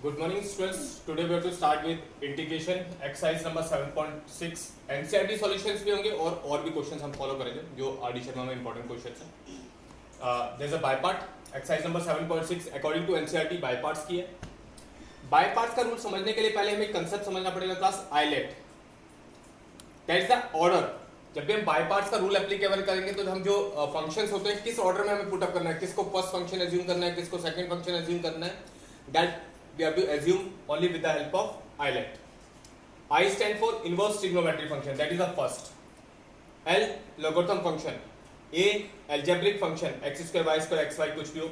Good morning, students. Today we have to start with integration exercise number 7.6. NCERT solutions भी होंगे और भी questions हम फॉलो करेंगे जो आर डी शर्मा में इंपॉर्टेंट क्वेश्चंस हैं. There's a by part exercise number 7.6 according to NCERT by parts की है. बायपार्ट्स का रूल समझने के लिए पहले हमें कंसेप्ट समझना पड़ेगा क्लास आइलेट. That is the order. जब भी हम बायपार्ट्स का रूल एप्लीकेबल करेंगे तो हम जो फंक्शंस होते हैं किस ऑर्डर में हमें पुट अप करना है, किसको फर्स्ट फंक्शन एज्यूम करना है, किसको सेकंड फंक्शन एज्यूम करना है, that we have to assume only with the help of eyelet. I stand for inverse trigonometric function, that is the first. L logarithm function. A algebraic function x square y square x y कुछ भी हो.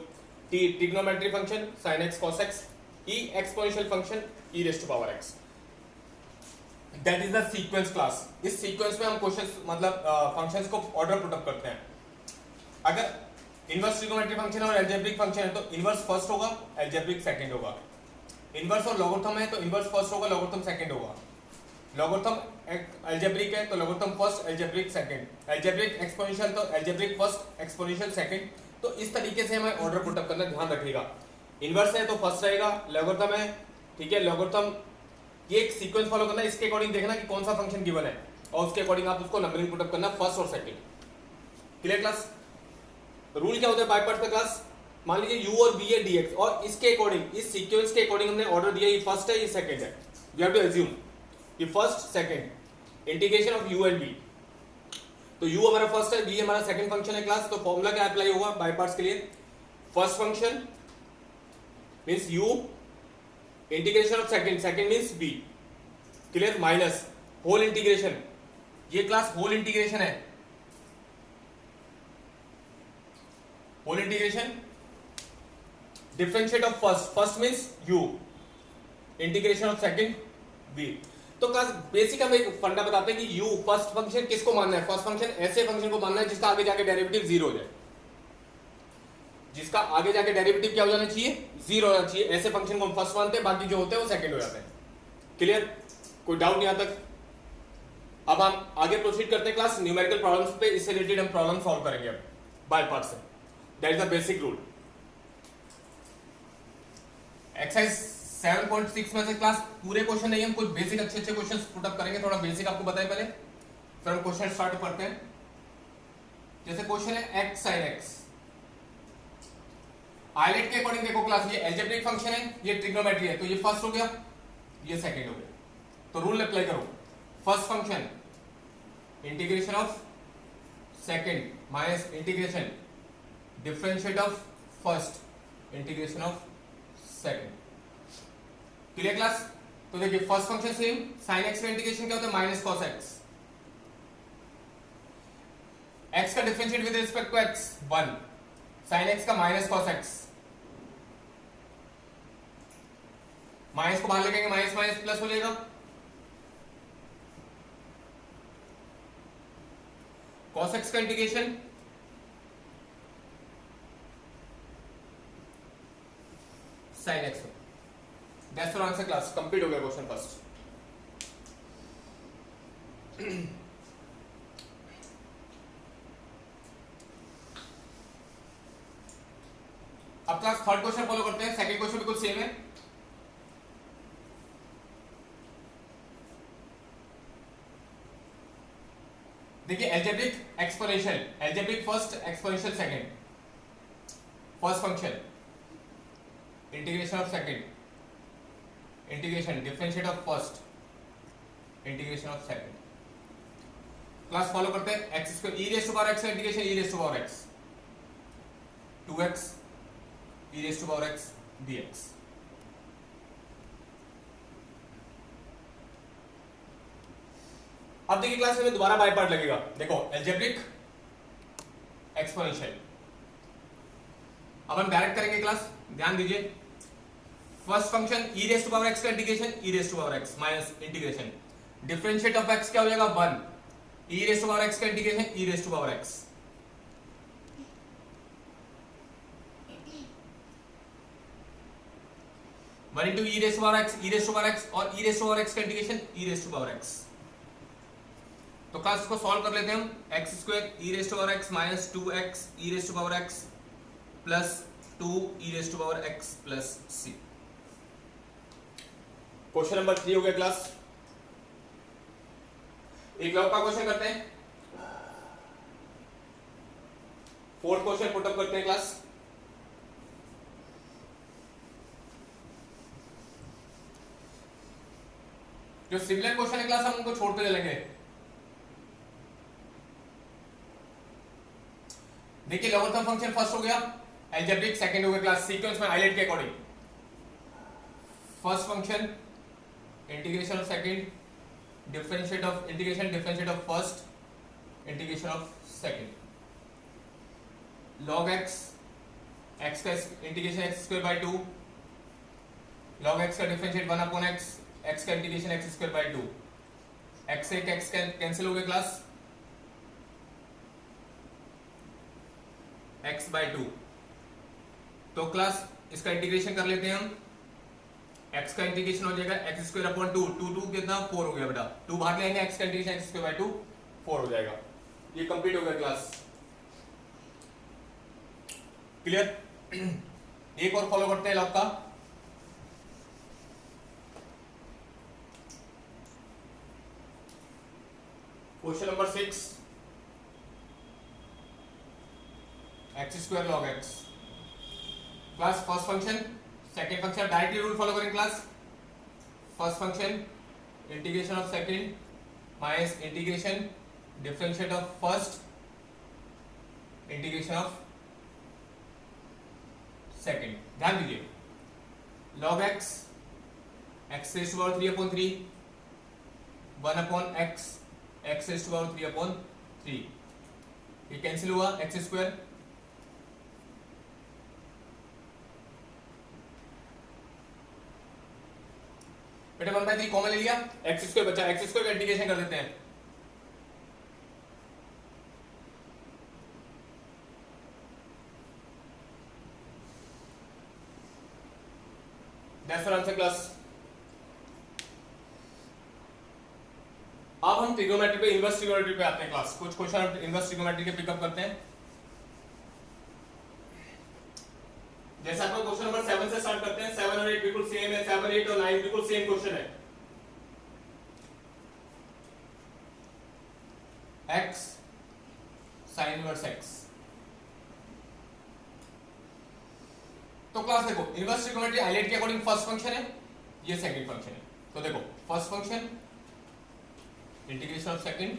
T trigonometric function sin x cos x. E exponential function e raised to power x. That is the sequence class. इस sequence में हम questions मतलब functions को order put up करते हैं. अगर inverse trigonometric function और algebraic function है तो inverse first होगा, algebraic second होगा. इनवर्स और लॉगरिथम है तो इनवर्स फर्स्ट होगा, लॉगरिथम सेकंड होगा. लॉगरिथम अलजेब्रिक है तो logarithm first, algebraic second. Algebraic exponential तो अलजेब्रिक फर्स्ट, एक्सपोनेंशियल सेकंड. तो इस तरीके से हमें ऑर्डर पुट अप करना ध्यान रखिएगा. इनवर्स है तो फर्स्ट रहेगा, लॉगरिथम है ठीक है, लॉगरिथम ये एक सीक्वेंस फॉलो करना है. इसके अकॉर्डिंग देखना कि कौन सा फंक्शन गिवन है और उसके अकॉर्डिंग आप उसको नंबरिंग पुट अप करना फर्स्ट और सेकंड. Clear class. रूल क्या होता है बायपार्ट्स का क्लास. मान लीजिए u और b है dx और इसके अकॉर्डिंग इस सीक्वेंस के अकॉर्डिंग हमने ऑर्डर दिया ये फर्स्ट है ये सेकंड है. वी हैव टू अज्यूम ये first second integration of u and b. तो u हमारा फर्स्ट है, b हमारा सेकंड फंक्शन है क्लास. तो फॉर्मूला क्या अप्लाई होगा बायपार्ट्स के लिए. First function means u integration of second, second means b. Clear. Minus whole integration. ये क्लास होल इंटीग्रेशन है. Whole integration differentiate of first, first means u integration of second v. तो class basic हम एक फंडा बताते हैं कि u first function किसको मानना है. फर्स्ट फंक्शन ऐसे फंक्शन को मानना है जिसका आगे जाके डेरिवेटिव जीरो हो जाए, जिसका आगे जाके डेरिवेटिव क्या हो जाना चाहिए, जीरो होना चाहिए. ऐसे फंक्शन को हम फर्स्ट मानते हैं, बाकी जो होते हैं वो सेकंड हो जाते हैं. क्लियर. कोई डाउट नहीं. यहां तक अब हम आगे प्रोसीड करते हैं क्लास न्यूमेरिकल प्रॉब्लम्स पे. इससे रिलेटेड हम प्रॉब्लम सॉल्व करेंगे अब बाय पार्ट से. That is the basic rule. Exercise 7.6 में से क्लास पूरे क्वेश्चन नहीं, हम कुछ बेसिक अच्छे अच्छे क्वेश्चंस पुट अप करेंगे. थोड़ा बेसिक आपको बताएं पहले, फिर हम क्वेश्चन स्टार्ट करते हैं. जैसे क्वेश्चन है x sin x. आइलेट के अकॉर्डिंग देखो क्लास ये अलजेब्रिक फंक्शन है, ये ट्रिग्नोमेट्री है. तो ये फर्स्ट हो गया, ये सेकंड हो गया. तो रूल अप्लाई करो. First function integration of second minus integration differentiate of first integration of second. Clear class. तो देखिए first function same, sin x का इंटीग्रेशन क्या होता है माइनस cos x. x का differentiate with respect to x 1, sin x का minus cos x. Minus को बाहर लेके माइनस माइनस प्लस हो जाएगा. cos x का integration sin x. That's your answer class. Complete हो गया क्वेश्चन फर्स्ट. अब क्लास थर्ड क्वेश्चन फॉलो करते हैं. सेकंड क्वेश्चन बिल्कुल सेम है. देखिए algebraic exponential, algebraic first, exponential second. First function integration of second integration differentiate of first integration of second. Class follow करते हैं. X square e raise to power x का integration e raise to power x 2x e raise to power x dx. अब देखिए class में दोबारा by part लगेगा. देखो algebraic exponential. अब हम डायरेक्ट करेंगे क्लास, ध्यान दीजिए. First function e raise to power x का integration e raise to power x minus integration differentiate of x क्या हो जाएगा 1, e raise to power x का integration e raise to power x. One into e raise to power x, e raise to power x और e raise to power x का integration e raise to power x. तो class इसको solve कर लेते हैं हम. X square e raise to power x minus 2x e raise to power x plus 2 e raise to power x plus c. Question number 3 हो गया class. एक log का क्वेश्चन करते हैं, फोर्थ क्वेश्चन पुटअप करते हैं क्लास। जो similar question है क्लास हम उनको छोड़ते चलेंगे। देखिए लॉगरिथम फंक्शन फर्स्ट हो गया, अलजेब्रिक सेकंड हो गया क्लास, सीक्वेंस में हाईलाइट के according. First function integration of second, differentiate of integration differentiate of first, integration of second. log x, x का integration x square by 2, log x का differentiate 1 upon x, x का integration x square by 2, x से x cancel हो गया class, x bye 2। तो class इसका integration कर लेते हैं हम, x का इंटीग्रेशन हो जाएगा x स्क्वायर अपॉन 2, 2 कितना 4 हो गया बेटा, 2 बाहर ले आएंगे, x का इंटीग्रेशन x स्क्वायर बाय 2 4 हो जाएगा। ये कंप्लीट हो गया क्लास, क्लियर। एक और फॉलो करते हैं लॉग का। Question number 6, x square log x. Class first function second function directly rule follow करें class. First function integration of second minus integration differentiate of first, integration of second. ध्यान दीजिए log x, x raise to power 3 upon 3, 1 upon x, x raise to power 3 upon 3, ये cancel हुआ, x square बेटा 1/3 common ले लिया, x square बचा, x square का integration कर देते हैं। That's answer class. अब हम ट्रिग्नोमेट्री पे, इनवर्स ट्रिग्नोमेट्री पे आते हैं क्लास। कुछ क्वेश्चन हम इनवर्स ट्रिग्नोमेट्री के पिकअप करते हैं। जैसे आपको क्वेश्चन नंबर 7 से स्टार्ट करते हैं। 7 और 8 बिल्कुल सेम है, 7, 8 और 9 बिल्कुल सेम क्वेश्चन है। x sin inverse x। तो क्लास देखो इनवर्स ट्रिग्नोमेट्री हाईलाइट के अकॉर्डिंग फर्स्ट फंक्शन है, ये सेकंड फंक्शन है। तो देखो first function integration of second,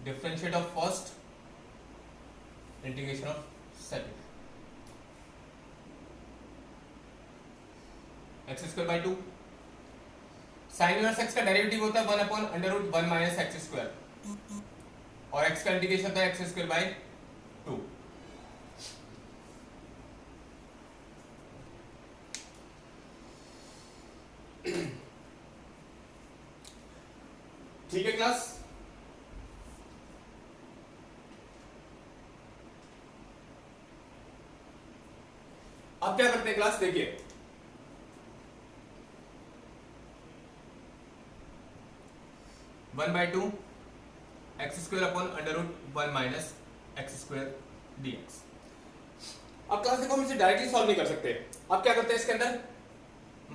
differentiate of first, integration of second, x square by 2। Sine inverse x का डेरिवेटिव होता है 1 upon under root 1 minus x square, और एक्स का इंटीग्रेशन होता है एक्स स्क्वायर बाय 2। ठीक है क्लास। अब क्या करते हैं क्लास, देखिए one by 2 x square upon under root 1 minus x square dx. अब क्लास देखो हम इसे डायरेक्टली सॉल्व नहीं कर सकते। अब क्या करते हैं, इसके अंदर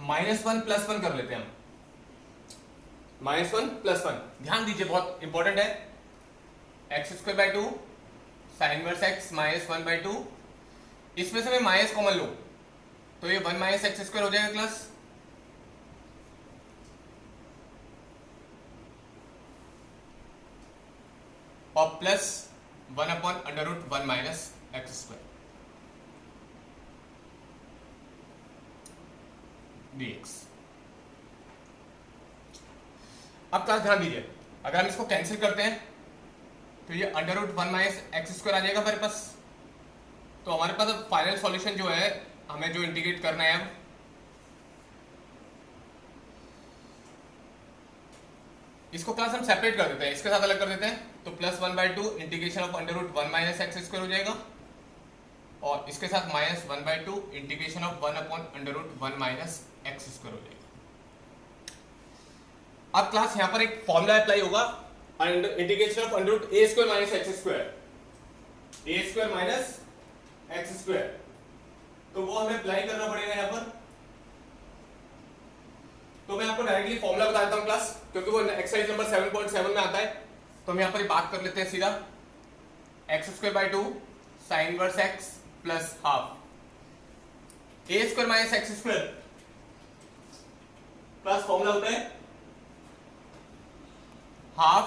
-1 +1 कर लेते हैं हम। -1 +1, ध्यान दीजिए बहुत इंपॉर्टेंट है। X square by 2 sine inverse x minus 1 by 2, इसमें से मैं माइनस कॉमन लूं तो ये 1 माइनस एक्स स्क्वायर हो जाएगा क्लास। और plus 1 upon under root 1 minus x square dx. अब क्लास ध्यान दीजिए, अगर हम इसको कैंसिल करते हैं तो ये under root 1 minus x square आ जाएगा हमारे पास। तो हमारे पास अब फाइनल सॉल्यूशन जो है, हमें जो इंटीग्रेट करना है, अब इसको क्लास हम सेपरेट कर देते हैं, इसके साथ अलग कर देते हैं। तो +1 by 2 integration of under root 1 minus x square हो जाएगा, और इसके साथ -1 by 2 integration of 1 upon under root 1 minus x square हो जाएगा। अब क्लास यहां पर एक फॉर्मूला अप्लाई होगा, integration of under root a square minus x square, a square minus x square. तो वो हमें अप्लाई करना पड़ेगा यहां पर। जाता हूँ क्लास, क्योंकि वो एक्सरसाइज नंबर 7.7 में आता है। तो हम यहाँ पर बात कर लेते हैं सीधा। x²/2 sin inverse x plus half a² minus x² plus formula होता है half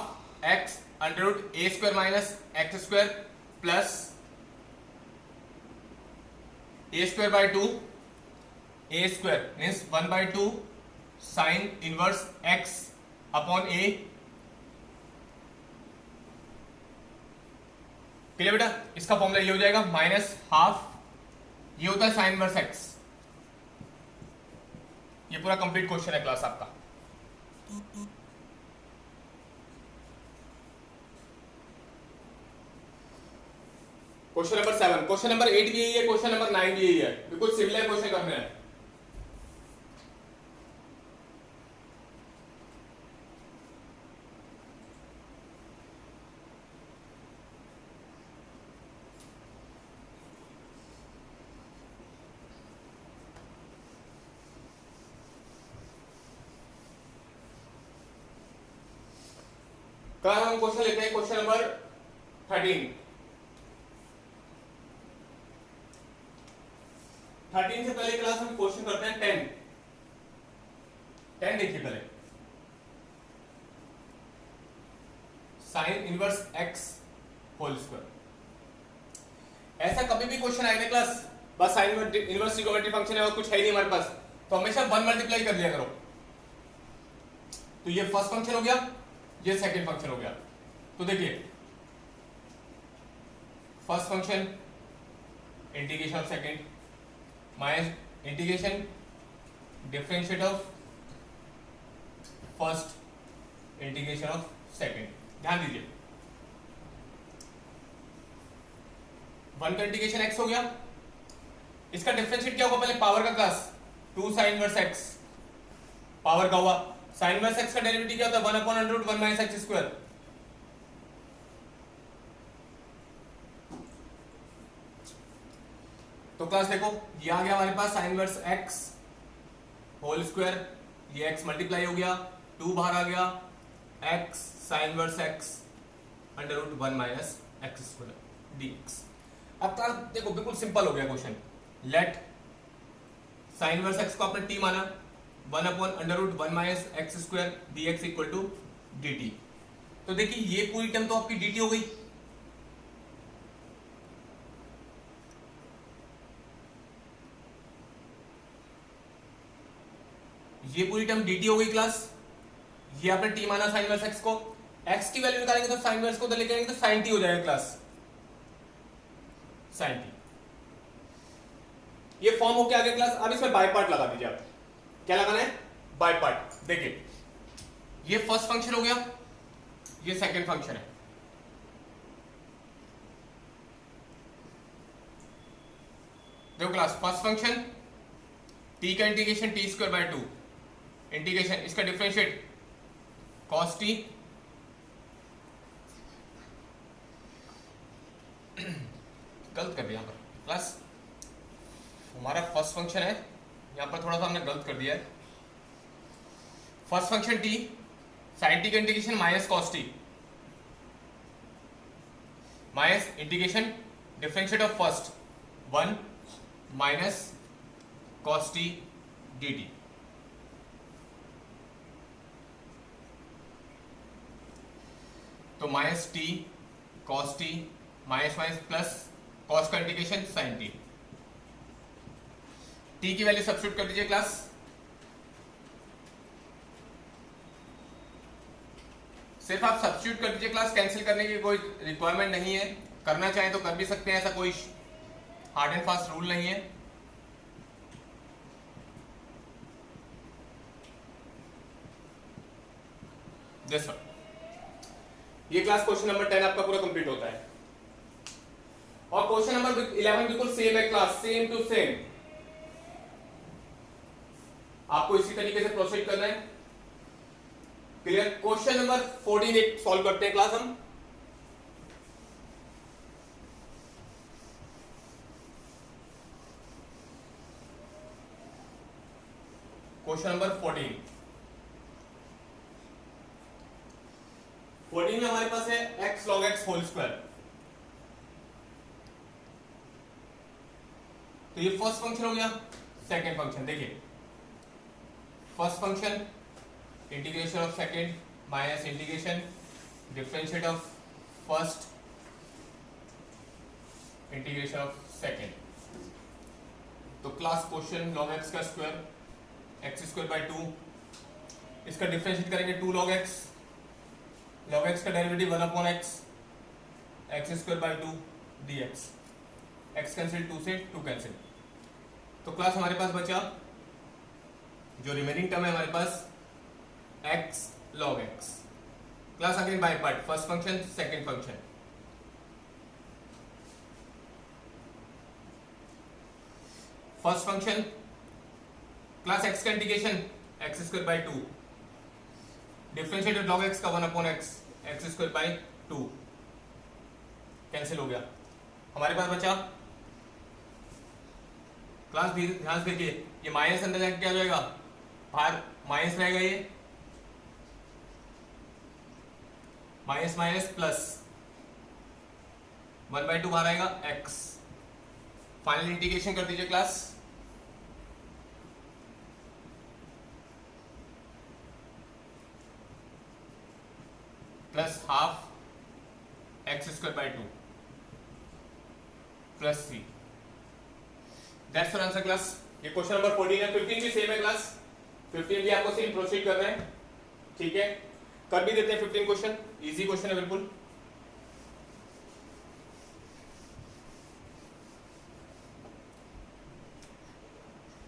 x √a² minus x² plus a²/2 a² means 1/2 sign inverse x upon a। Clear बेटा? इसका फॉर्मूला ये हो जाएगा माइनस हाफ, ये होता है साइन इनवर्स x। ये पूरा कंप्लीट क्वेश्चन है क्लास आपका। क्वेश्चन नंबर 7, क्वेश्चन नंबर 8 भी यही है, क्वेश्चन नंबर 9 भी यही है, बिल्कुल सिमिलर क्वेश्चन करने हैं। कल हम क्वेश्चन लेते हैं क्वेश्चन नंबर 13। 13 से पहले क्लास हम क्वेश्चन करते हैं 10। 10 देखिए पहले, sine inverse x whole square. ऐसा कभी भी क्वेश्चन आएगा क्लास, बस साइन इनवर्स ट्रिग्नोमेट्री फंक्शन है और कुछ है ही नहीं हमारे पास, तो हमेशा 1 मल्टीप्लाई कर लिया करो। तो ये फर्स्ट फंक्शन हो गया, ये सेकंड फंक्शन हो गया। तो देखिए first function integration of second minus integration differentiate of first integration of second. ध्यान दीजिए 1 का इंटीग्रेशन x हो गया, इसका डिफरेंशिएट क्या होगा पहले पावर का class 2 sine inverse x power का हुआ। साइन इनवर्स x का डेरिवेटिव क्या होता है 1/√1 माइनस x²। तो क्लास देखो ये आ गया हमारे पास sine inverse x whole square, ये x मल्टीप्लाई हो गया, 2 बाहर आ गया, x sine inverse x √1 minus x² dx। अब क्लास देखो बिल्कुल सिंपल हो गया question. Let sine inverse x को आपने t माना, 1/√1 minus x² dx equal to dt। तो देखिए ये पूरी टर्म तो आपकी dt हो गई, ये पूरी टर्म dt हो गई क्लास। ये आपने t माना साइन इनवर्स x को, x की वैल्यू निकालेंगे तो साइन इनवर्स को उधर लेके आएंगे तो sin t हो जाएगा क्लास, sin t। ये फॉर्म होके आ गया क्लास। अब इसमें बाय पार्ट लगा दीजिए आप। क्या लगाना है? By part. देखिए ये फर्स्ट फंक्शन हो गया, ये सेकंड फंक्शन है। देखो क्लास फर्स्ट फंक्शन t का इंटीग्रेशन t²/2 इंटीग्रेशन, इसका डिफरेंशिएट cos t गलत कर दिया यहां पर क्लास, हमारा फर्स्ट फंक्शन है, यहां पर थोड़ा सा हमने गलत कर दिया है। First function t sin t का integration minus cos t minus integration differentiate of first 1 minus cos t dt। तो minus t cos t minus minus plus cos का इंटीग्रेशन sin t। t की वैल्यू सब्स्टिट्यूट कर दीजिए class. सिर्फ आप substitute कर दीजिए क्लास, कैंसिल करने की कोई रिक्वायरमेंट नहीं है। करना चाहे तो कर भी सकते हैं, ऐसा कोई हार्ड एंड फास्ट रूल नहीं है। दिस वन, ये क्लास क्वेश्चन नंबर 10 आपका पूरा कंप्लीट होता है। और क्वेश्चन नंबर 11 बिल्कुल सेम है क्लास, सेम टू सेम। आपको इसी तरीके से प्रोसीड करना है। क्लियर? क्वेश्चन नंबर 14 एक सॉल्व करते हैं क्लास हम। क्वेश्चन नंबर 14 14 में हमारे पास है x log x whole square. तो ये फर्स्ट फंक्शन हो गया। सेकंड फंक्शन देखिए, first function integration of second minus integration differentiate of first integration of second. तो क्लास क्वेश्चन log x का स्क्वायर x स्क्वायर बाय 2, इसका डिफरेंशिएट करेंगे 2 log x, log x का derivative 1 upon x, x square by 2 dx, x cancel 2 से 2 cancel. तो class हमारे पास बचा जो रिमेनिंग टर्म है हमारे पास x log x। Class again by part, first function second function. First function class x का integration x square by 2, differentiated log x का 1 upon x, x square by 2 cancel हो गया। हमारे पास बचा क्लास ध्यान से देखिए, ये माइनस अंदर जाके क्या हो जाएगा, बाहर माइनस रहेगा, ये माइनस माइनस प्लस 1 बाय 2 बाहर आएगा x। फाइनल इंटीग्रेशन कर दीजिए class, plus half x square by 2 plus c. That's your answer class. ये क्वेश्चन नंबर 14 है। 15 भी सेम है क्लास, 15 भी आपको सेम प्रोसीड कर रहे हैं, ठीक है, कर भी देते हैं 15 क्वेश्चन, इजी क्वेश्चन है बिल्कुल।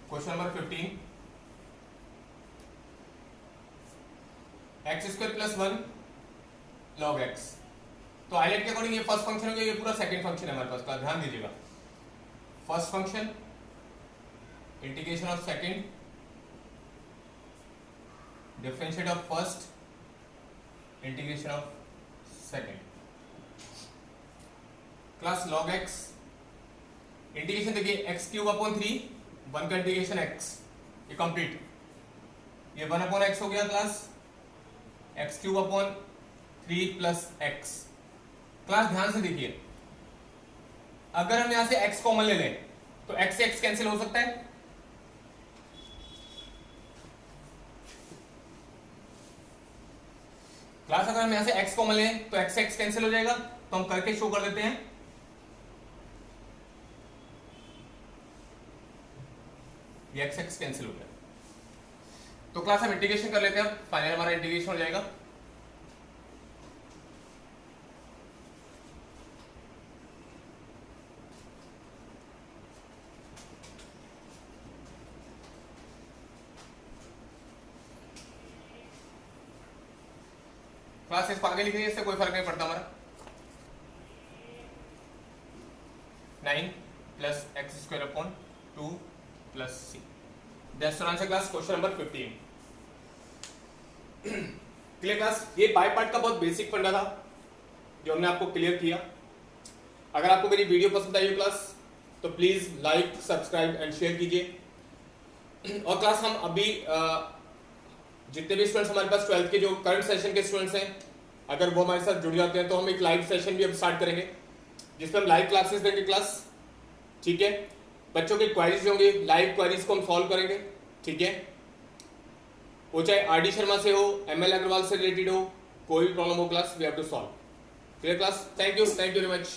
Question number 15, x square plus 1 log x। तो हाईलाइट के अकॉर्डिंग ये फर्स्ट फंक्शन हो गया, ये पूरा सेकंड फंक्शन है हमारे पास का, ध्यान दीजिएगा। First function integration of second differentiate of first integration of second. Class log x integration देखिए x क्यूब अपॉन 3, 1 का इंटीग्रेशन x, ये कंप्लीट, ये 1 अपॉन x हो गया class, x cube upon 3 plus x। Class ध्यान से देखिए, अगर हम यहां से x कॉमन ले लें तो x से x कैंसिल हो सकता है, क्लास अगर हम यहां से x कॉमन लें तो x से x कैंसिल हो जाएगा। तो हम करके शो कर देते हैं, ये x x कैंसिल हो गया। तो क्लास हम इंटीग्रेशन कर लेते हैं, फाइनल हमारा इंटीग्रेशन हो जाएगा। क्लास इसको आगे लिखेंगे, इससे कोई फर्क नहीं पड़ता हमारा। 9 plus x square upon 2 plus c. That's answer class question number 15। Clear class, ये बाय पार्ट का बहुत बेसिक फंडा था जो हमने आपको क्लियर किया। अगर आपको मेरी वीडियो पसंद आई हो क्लास तो please like subscribe and share कीजिए। और क्लास हम अभी जितने भी स्टूडेंट्स हमारे पास 12th के जो करंट सेशन के स्टूडेंट्स हैं, अगर वो हमारे साथ जुड़ जाते हैं तो हम एक लाइव सेशन भी अब स्टार्ट करेंगे जिसमें हम लाइव क्लासेस देंगे क्लास, ठीक है। बच्चों की क्वेरीज होंगी, लाइव क्वेरीज को हम सॉल्व करेंगे, ठीक है। वो चाहे आर.डी. शर्मा से हो, एम.एल. अग्रवाल से रिलेटेड हो, कोई भी प्रॉब्लम हो class we have to solve. Clear class, thank you very much.